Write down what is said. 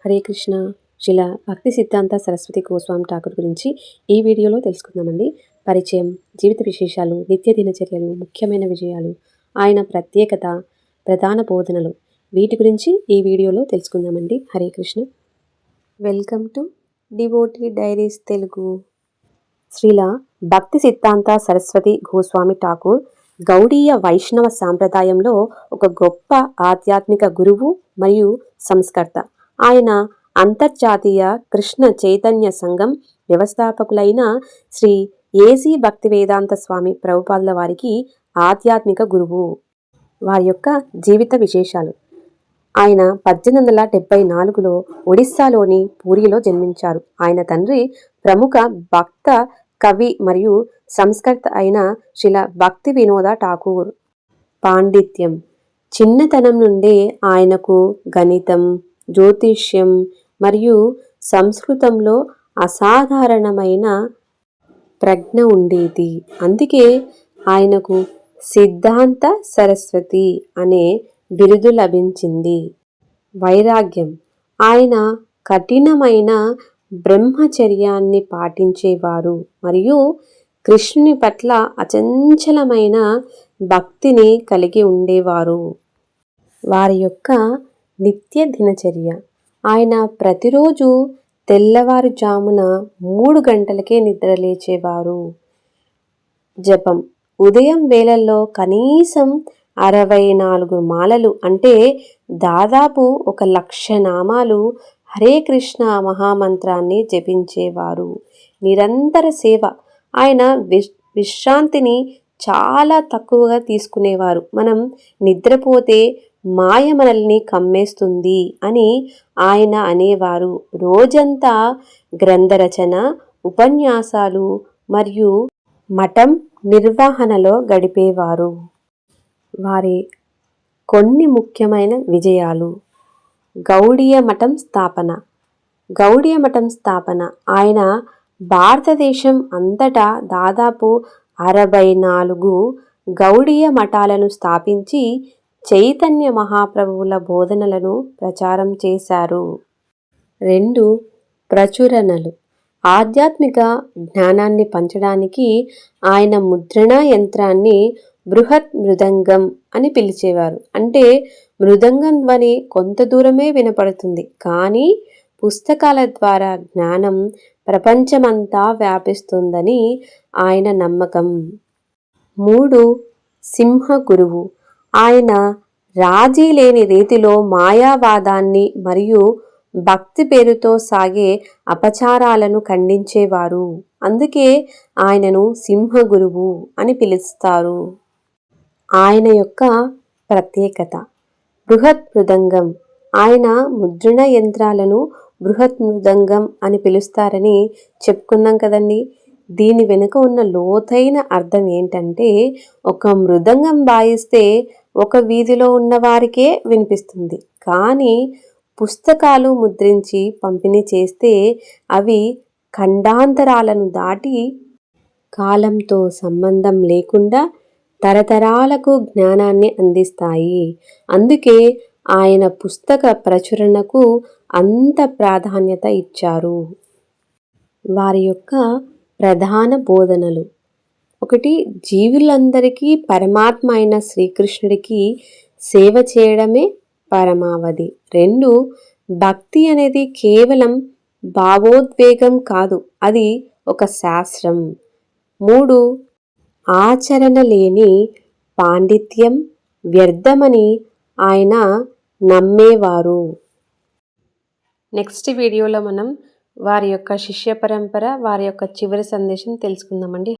హరే కృష్ణ. శిల భక్తి సిద్ధాంత సరస్వతి గోస్వామి ఠాకూర్ గురించి ఈ వీడియోలో తెలుసుకుందామండి. పరిచయం, జీవిత విశేషాలు, నిత్య దినచర్యలు, ముఖ్యమైన విజయాలు, ఆయన ప్రత్యేకత, ప్రధాన బోధనలు, వీటి గురించి ఈ వీడియోలో తెలుసుకుందామండి. Hare Krishna. Welcome to devotee diaries Telugu. Srila భక్తి సిద్ధాంత సరస్వతి గోస్వామి ఠాకూర్ గౌడీయ వైష్ణవ సాంప్రదాయంలో ఒక గొప్ప ఆధ్యాత్మిక గురువు మరియు సంస్కర్త. ఆయన అంతర్జాతీయ కృష్ణ చైతన్య సంఘం వ్యవస్థాపకులైన శ్రీ ఏజీ భక్తివేదాంత స్వామి ప్రభుపాదుల వారికి ఆధ్యాత్మిక గురువు. వారి యొక్క జీవిత విశేషాలు. ఆయన 1874లో ఒడిస్సాలోని పూరిలో జన్మించారు. ఆయన తండ్రి ప్రముఖ భక్త కవి మరియు సంస్కర్త అయిన శ్రీల భక్తి వినోద ఠాకూర్. పాండిత్యం. చిన్నతనం నుండే ఆయనకు గణితం, జ్యోతిష్యం మరియు సంస్కృతంలో అసాధారణమైన ప్రజ్ఞ ఉండేది. అందుకే ఆయనకు సిద్ధాంత సరస్వతి అనే బిరుదు లభించింది. వైరాగ్యం. ఆయన కఠినమైన బ్రహ్మచర్యాన్ని పాటించేవారు మరియు కృష్ణుని పట్ల అచంచలమైన భక్తిని కలిగి ఉండేవారు. వారి యొక్క నిత్య దినచర్య. ఆయన ప్రతిరోజు తెల్లవారుజామున 3 గంటలకే నిద్రలేచేవారు. జపం. ఉదయం వేళల్లో కనీసం 64 మాలలు అంటే దాదాపు 1,00,000 నామాలు హరే కృష్ణ మహామంత్రాన్ని జపించేవారు. నిరంతర సేవ. ఆయన విశ్రాంతిని చాలా తక్కువగా తీసుకునేవారు. మనం నిద్రపోతే మాయ మనల్ని కమ్మేస్తుంది అని ఆయన అనేవారు. రోజంతా గ్రంథరచన, ఉపన్యాసాలు మరియు మఠం నిర్వహణలో గడిపేవారు. వారి కొన్ని ముఖ్యమైన విజయాలు. గౌడీయ మఠం స్థాపన. గౌడీయ మఠం స్థాపన. ఆయన భారతదేశం అంతటా దాదాపు 64 గౌడీయ మఠాలను స్థాపించి చైతన్య మహాప్రభువుల బోధనలను ప్రచారం చేశారు. 2 ప్రచురణలు. ఆధ్యాత్మిక జ్ఞానాన్ని పంచడానికి ఆయన ముద్రణా యంత్రాన్ని బృహత్ మృదంగం అని పిలిచేవారు. అంటే మృదంగం ధ్వని కొంత దూరమే వినపడుతుంది, కానీ పుస్తకాల ద్వారా జ్ఞానం ప్రపంచమంతా వ్యాపిస్తుందని ఆయన నమ్మకం. 3 సింహ గురువు. ఆయన రాజీ లేని రీతిలో మాయావాదాన్ని మరియు భక్తి పేరుతో సాగే అపచారాలను ఖండించేవారు. అందుకే ఆయనను సింహ గురువు అని పిలుస్తారు. ఆయన యొక్క ప్రత్యేకత. బృహత్ మృదంగం. ఆయన ముద్రణ యంత్రాలను బృహత్ మృదంగం అని పిలుస్తారని చెప్పుకున్నాం కదండి. దీని వెనుక ఉన్న లోతైన అర్థం ఏంటంటే, ఒక మృదంగం వాయిస్తే ఒక వీధిలో ఉన్న వారికే వినిపిస్తుంది, కానీ పుస్తకాలు ముద్రించి పంపిణీ చేస్తే అవి ఖండాంతరాలను దాటి కాలంతో సంబంధం లేకుండా తరతరాలకు జ్ఞానాన్ని అందిస్తాయి. అందుకే ఆయన పుస్తక ప్రచురణకు అంత ప్రాధాన్యత ఇచ్చారు. వారి యొక్క ప్రధాన బోధనలు. 1 జీవులందరికీ పరమాత్మ అయిన శ్రీకృష్ణుడికి సేవ చేయడమే పరమావధి. 2 భక్తి అనేది కేవలం భావోద్వేగం కాదు, అది ఒక శాస్త్రం. 3 ఆచరణ లేని పాండిత్యం వ్యర్థమని ఆయన నమ్మేవారు. నెక్స్ట్ వీడియోలో మనం వారి యొక్క శిష్య పరంపర, వారి యొక్క చివరి సందేశం తెలుసుకుందామండి.